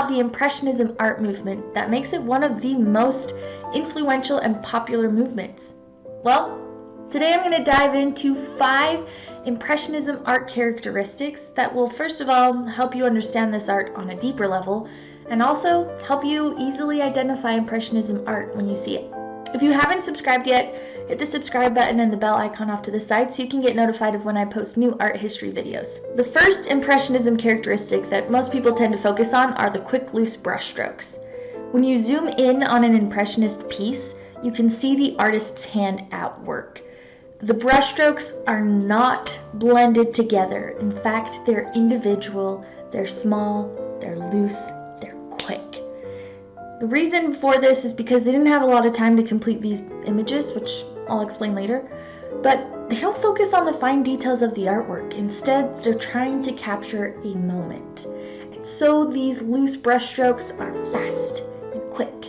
about the Impressionism art movement that makes it one of the most influential and popular movements? Well, today I'm going to dive into 5 Impressionism art characteristics that will first of all help you understand this art on a deeper level, and also help you easily identify Impressionism art when you see it. If you haven't subscribed yet, hit the subscribe button and the bell icon off to the side so you can get notified of when I post new art history videos. The first Impressionism characteristic that most people tend to focus on are the quick, loose brushstrokes. When you zoom in on an Impressionist piece, you can see the artist's hand at work. The brushstrokes are not blended together. In fact, they're individual, they're small, they're loose, they're quick. The reason for this is because they didn't have a lot of time to complete these images, which I'll explain later, but they don't focus on the fine details of the artwork. Instead, they're trying to capture a moment. And so these loose brushstrokes are fast and quick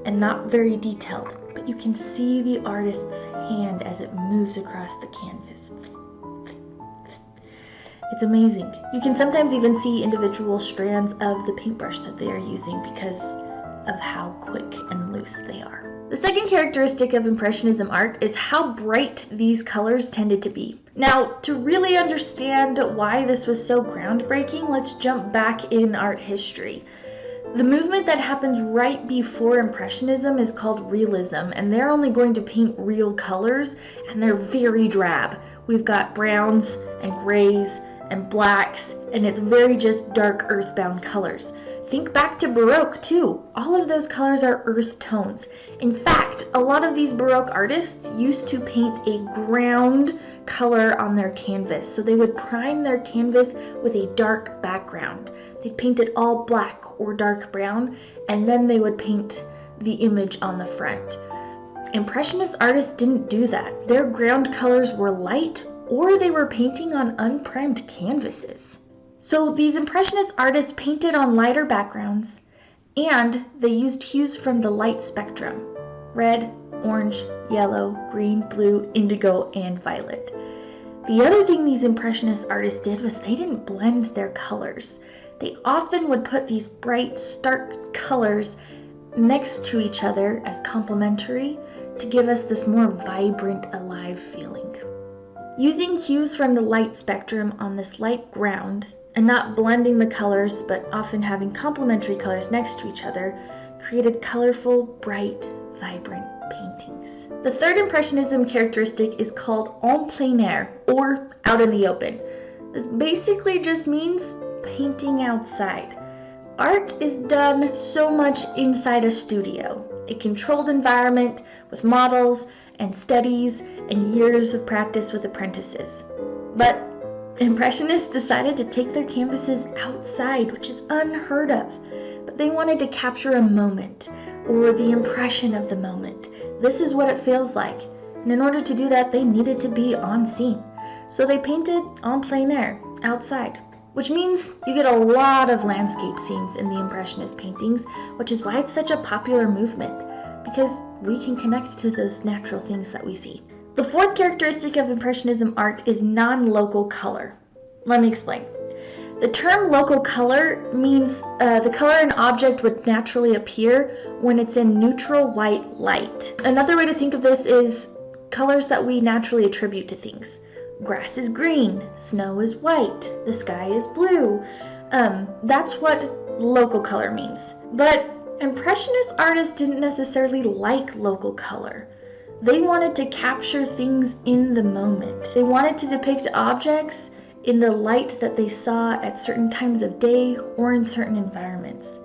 and not very detailed, but you can see the artist's hand as it moves across the canvas. It's amazing. You can sometimes even see individual strands of the paintbrush that they are using because of how quick and loose they are. The second characteristic of Impressionism art is how bright these colors tended to be. Now, to really understand why this was so groundbreaking, let's jump back in art history. The movement that happens right before Impressionism is called realism, and they're only going to paint real colors, and they're very drab. We've got browns and grays and blacks, and it's very just dark earthbound colors. Think back to Baroque too. All of those colors are earth tones. In fact, a lot of these Baroque artists used to paint a ground color on their canvas. So they would prime their canvas with a dark background. They'd paint it all black or dark brown, and then they would paint the image on the front. Impressionist artists didn't do that. Their ground colors were light, or they were painting on unprimed canvases. So these Impressionist artists painted on lighter backgrounds, and they used hues from the light spectrum: red, orange, yellow, green, blue, indigo, and violet. The other thing these Impressionist artists did was they didn't blend their colors. They often would put these bright, stark colors next to each other as complementary to give us this more vibrant, alive feeling. Using hues from the light spectrum on this light ground, and not blending the colors, but often having complementary colors next to each other, created colorful, bright, vibrant paintings. The third Impressionism characteristic is called en plein air, or out in the open. This basically just means painting outside. Art is done so much inside a studio, a controlled environment with models and studies and years of practice with apprentices. But Impressionists decided to take their canvases outside, which is unheard of, but they wanted to capture a moment, or the impression of the moment. This is what it feels like, and in order to do that, they needed to be on scene. So they painted en plein air, outside, which means you get a lot of landscape scenes in the Impressionist paintings, which is why it's such a popular movement, because we can connect to those natural things that we see. The fourth characteristic of Impressionism art is non-local color. Let me explain. The term local color means the color an object would naturally appear when it's in neutral white light. Another way to think of this is colors that we naturally attribute to things. Grass is green, snow is white, the sky is blue. That's what local color means. But Impressionist artists didn't necessarily like local color. They wanted to capture things in the moment. They wanted to depict objects in the light that they saw at certain times of day or in certain environments.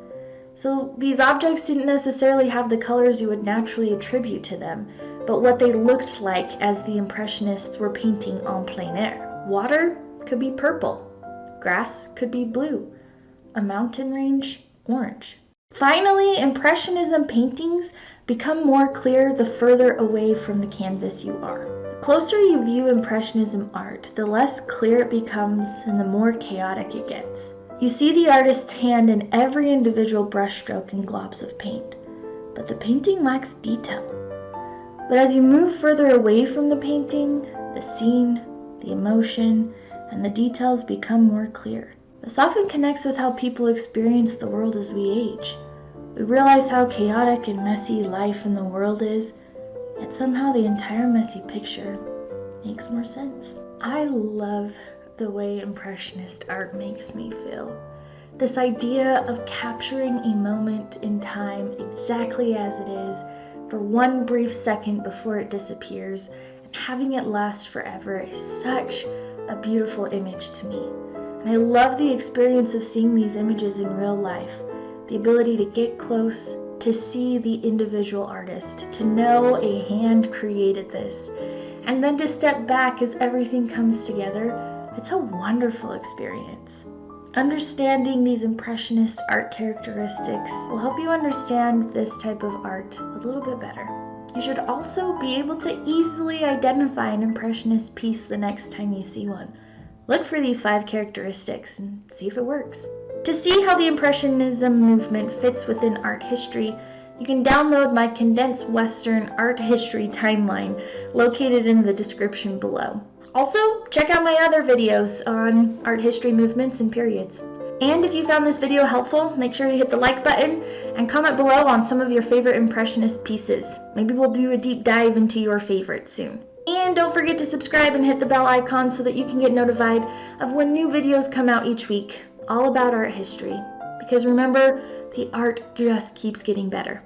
So these objects didn't necessarily have the colors you would naturally attribute to them, but what they looked like as the Impressionists were painting en plein air. Water could be purple, grass could be blue, a mountain range orange. Finally, Impressionism paintings become more clear the further away from the canvas you are. The closer you view Impressionism art, the less clear it becomes and the more chaotic it gets. You see the artist's hand in every individual brushstroke and globs of paint, but the painting lacks detail. But as you move further away from the painting, the scene, the emotion, and the details become more clear. This often connects with how people experience the world as we age. We realize how chaotic and messy life in the world is, yet somehow the entire messy picture makes more sense. I love the way Impressionist art makes me feel. This idea of capturing a moment in time exactly as it is for one brief second before it disappears and having it last forever is such a beautiful image to me. And I love the experience of seeing these images in real life, the ability to get close, to see the individual artist, to know a hand created this, and then to step back as everything comes together. It's a wonderful experience. Understanding these Impressionist art characteristics will help you understand this type of art a little bit better. You should also be able to easily identify an Impressionist piece the next time you see one. Look for these 5 characteristics and see if it works. To see how the Impressionism movement fits within art history, you can download my condensed Western art history timeline located in the description below. Also, check out my other videos on art history movements and periods. And if you found this video helpful, make sure you hit the like button and comment below on some of your favorite Impressionist pieces. Maybe we'll do a deep dive into your favorites soon. And don't forget to subscribe and hit the bell icon so that you can get notified of when new videos come out each week, all about art history. Because remember, the art just keeps getting better.